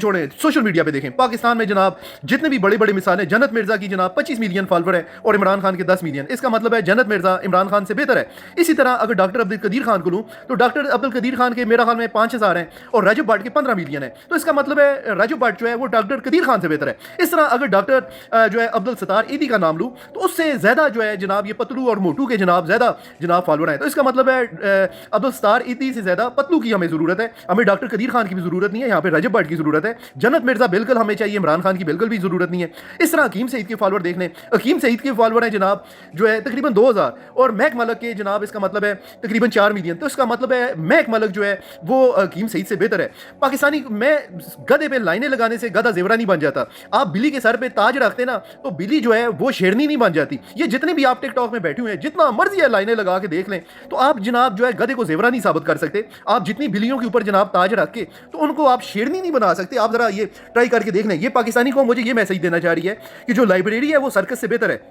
छोड़ें, social media पे देखें, पाकिस्तान में जनाब जितने भी बड़ी बड़ी मिसालें, जन्नत मिर्जा की जनाब 25 मिलियन फॉलोवर है और इमरान खान के 10 मिलियन। इसका मतलब है जन्नत मिर्जा इमरान खान से बेहतर है। इसी तरह अगर डॉक्टर अब्दुल कदीर खान को लूँ तो डॉक्टर अब्दुल कदीर खान के मेरा ख्याल में 5000 हैं और राजू भट्ट के 15 मिलियन है। तो इसका मतलब है राजू भट्ट जो है वो डॉक्टर कदीर खान से बेहतर है। इस तरह अगर डॉक्टर जो है अब्दुल सत्तार ईदी का नाम लूँ तो उससे ज़्यादा जो है जनाब ये पतलू और मोटू के जनाब ज़्यादा जनाब फॉलोअर हैं। तो इसका मतलब है अब्दुल सत्तार ईदी से ज़्यादा पतलू की हमें ज़रूरत है। हमें डॉक्टर कदीर खान की भी ज़रूरत नहीं है, यहाँ पे राजू भट्ट की ज़रूरत है। जन्नत मिर्जा बिल्कुल हमें चाहिए, इमरान खान की बिल्कुल भी ज़रूरत नहीं है। इस तरह हकीम सईद के फॉलोअर देख लें, हकीम सईद के फॉलोअर हैं जनाब जो है तकरीबन 2000 और महक मलक के जनाब इसका मतलब है तकरीबन 4 मिलियन। तो इसका मतलब है महक मलक जो है वो हकीम सईद से बेहतर है। पाकिस्तानी में गधे पे लाइनें लगाने से गधा जेवरा नहीं बन जाता। आप बिल्ली के सर पे ताज रखते ना तो बिल्ली जो है वो शेरनी नहीं बन जाती। ये जितने भी आप टिकटॉक में बैठे हुए हैं, जितना मर्जी है लाइनें लगा के देख लें तो आप जनाब जो है गधे को जेवरा नहीं साबित कर सकते। आप जितनी बिल्लियों के ऊपर जनाब ताज रख के तो उनको आप शेरनी नहीं बना सकते। आप जरा ये ट्राई करके देख लें। ये पाकिस्तानी को मुझे ये मैसेज देना चाह रही है कि जो लाइब्रेरी है वो सर्कस से बेहतर है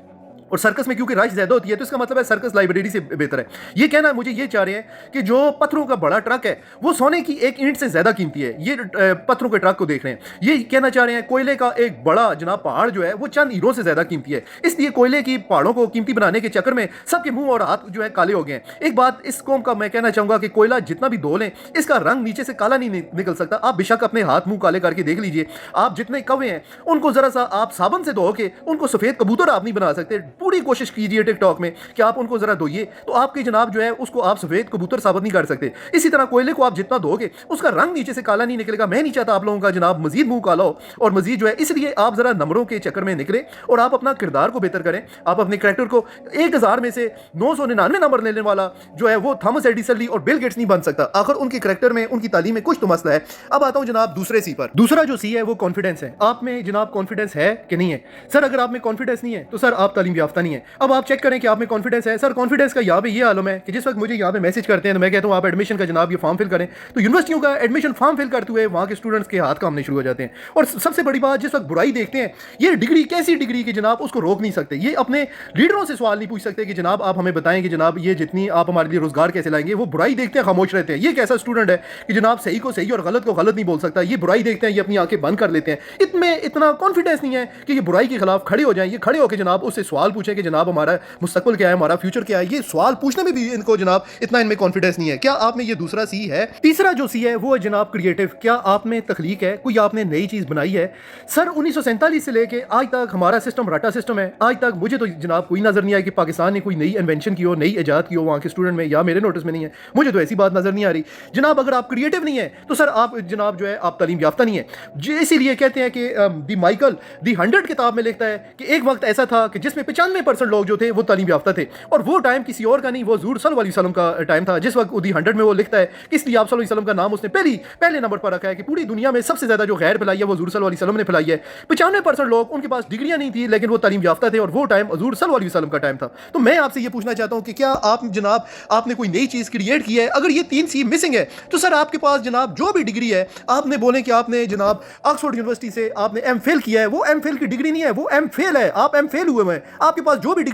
और सर्कस में क्योंकि रश ज्यादा होती है तो इसका मतलब है सर्कस लाइब्रेरी से बेहतर है। ये कहना मुझे ये चाह रहे हैं कि जो पत्थरों का बड़ा ट्रक है वो सोने की एक ईंट से ज्यादा कीमती है। ये पत्थरों के ट्रक को देख रहे हैं, ये कहना चाह रहे हैं कोयले का एक बड़ा जनाब पहाड़ जो है वो चंद हीरों से ज्यादा कीमती है। इसलिए कोयले की पहाड़ों को कीमती बनाने के चक्कर में सबके मुंह और हाथ जो है काले हो गए हैं। एक बात इस कौम का मैं कहना चाहूंगा कि कोयला जितना भी धो लें इसका रंग नीचे से काला नहीं निकल सकता। आप बेशक अपने हाथ मुंह काले करके देख लीजिए, आप जितने कौवे हैं उनको जरा सा आप साबुन से धो के उनको सफेद कबूतर आप नहीं बना सकते। पूरी कोशिश कीजिए टिकटॉक में कि आप उनको जरा धोइए तो आपके जनाब जो है उसको आप सफेद कबूतर साबित नहीं कर सकते। इसी तरह कोयले को आप जितना धोगे उसका रंग नीचे से काला नहीं निकलेगा। मैं नहीं चाहता आप लोगों का जनाब मजीद मुंह काला हो और मजीद जो है, इसलिए आप जरा नंबरों के चक्कर में निकले और आप अपना किरदार को बेहतर करें। आप अपने कैरेक्टर को 1000 में से 999 नंबर लेने वाला जो है वो थॉमस एडिसन ली और बिल गेट्स नहीं बन सकता। आखिर उनके कैरेक्टर में उनकी तालीम में कुछ तो मसला है। अब आता हूं जनाब दूसरे सी पर। दूसरा जो सी है वो कॉन्फिडेंस है। आप में जनाब कॉन्फिडेंस है कि नहीं है? सर अगर आप में कॉन्फिडेंस नहीं है तो सर आप तालीम याफ्ता नहीं है। अब आप चेक करें कि आप में कॉन्फिडेंस है। सर कॉन्फिडेंस का यहाँ पे ये आलम है कि जिस वक्त मुझे यहाँ पे मैसेज करते हैं तो मैं कहता हूँ आप एडमिशन का जनाब ये फॉर्म फिल करें तो यूनिवर्सिटियों का एडमिशन फॉर्म फिल करते हुए वहाँ के स्टूडेंट्स के हाथ कामने शुरू हो जाते हैं। और सबसे बड़ी बात, जिस वक्त बुराई देखते हैं, ये डिग्री कैसी डिग्री की जनाब उसको रोक नहीं सकते। ये अपने लीडरों से सवाल नहीं पूछ सकते कि जनाब आप हमें बताएं कि जनाब ये जितनी आप हमारे लिए रोजगार कैसे लाएंगे। वो बुराई देखते हैं, खामोश रहते हैं। ये कैसा स्टूडेंट है कि जनाब सही को सही और गलत को गलत नहीं बोल सकता। ये बुराई देखते हैं, ये अपनी आंखें बंद कर लेते हैं। इतने इतना कॉन्फिडेंस नहीं है कि ये बुराई के खिलाफ खड़े हो जाएं। ये खड़े होकर जनाब उससे सवाल पूछें कि जनाब हमारा मुस्तकबिल क्या है, हमारा फ्यूचर क्या है। ये सवाल पूछने में भी इनको जनाब इतना इनमें कॉन्फिडेंस नहीं है। क्या आप में ये दूसरा सी है? तीसरा जो सी है वो है जनाब क्रिएटिव। क्या आप में तख्लीक है? कोई आपने नई चीज बनाई है? सर 1947 से लेके आज तक हमारा सिस्टम रटा सिस्टम है। आज तक मुझे तो जनाब कोई नजर नहीं आया कि पाकिस्तान ने कोई नई इन्वेंशन की हो, नई इजाद की हो वहाँ के स्टूडेंट में, या मेरे नोटिस में नहीं है। मुझे तो ऐसी बात नजर नहीं आ रही जनाब। अगर आप क्रिएटिव नहीं है तो सर आप जनाब जो है आप तालीम याफ्ता नहीं है। इसीलिए कहते हैं कि दी माइकल दी 100 किताब में लिखता है कि एक वक्त ऐसा था कि जिसमें 95% लोग जो थे वो तालीम याफ्ता थे और वो टाइम किसी और का नहीं, वो हुजूर सल्लल्लाहु अलैहि वसल्लम का टाइम था। जिस वक्त दी 100 में वो लिखता है कि इसलिए आप सल्लल्लाहु अलैहि वसल्लम का नाम उसने पहले नंबर पर रखा है कि पूरी दुनिया में सबसे ज्यादा जो गैर फैलाई है वो हुजूर सल्लल्लाहु अलैहि वसल्लम ने फैलाई है। 95% लोग उनके पास डिग्रियां नहीं थी लेकिन वो तालीम याफ्ता थे और वो टाइम हुजूर सल्लल्लाहु अलैहि वसल्लम का टाइम था। तो मैं आपसे ये पूछना चाहता हूं कि क्या आप जनाब आपने कोई नई चीज क्रिएट की है? अगर ये 3 सी मिसिंग है तो सर आपके पास जनाब जो भी डिग्री है, आपने बोले कि आपने जनाब ऑक्सफोर्ड यूनिवर्सिटी से आपने एमफिल किया है, वो एमफिल की डिग्री नहीं है, वो एमफिल है। आप एमफिल हुए हैं, आपके पास जो भी डिग्री